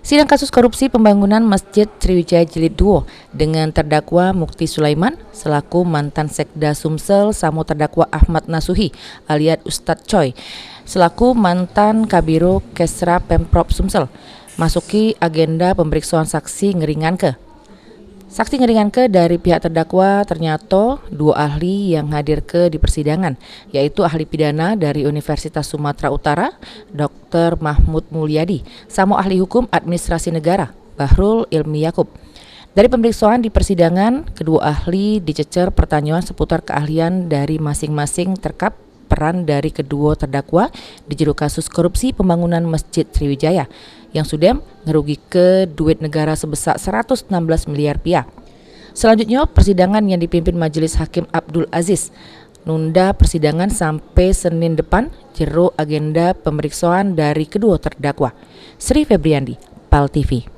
Sidang kasus korupsi pembangunan Masjid Sriwijaya Jilid 2 dengan terdakwa Mukti Sulaiman selaku mantan Sekda Sumsel sama terdakwa Ahmad Nasuhi alias Ustadz Coy selaku mantan Kabiro Kesra Pemprov Sumsel masuki agenda pemeriksaan saksi ngeringanke. Saksi ngeringanke dari pihak terdakwa ternyata dua ahli yang hadir di persidangan, yaitu ahli pidana dari Universitas Sumatera Utara, Dr. Mahmud Mulyadi, sama ahli hukum administrasi negara, Bahrul Ilmi Yakub. Dari pemeriksaan di persidangan, kedua ahli dicecer pertanyaan seputar keahlian dari masing-masing terkait peran dari kedua terdakwa di jero kasus korupsi pembangunan Masjid Sriwijaya yang sudah ngerugi ke duit negara sebesar 116 miliar rupiah. Selanjutnya, persidangan yang dipimpin Majelis Hakim Abdul Aziz nunda persidangan sampai Senin depan jero agenda pemeriksaan dari kedua terdakwa. Sri Febriandi, PAL TV.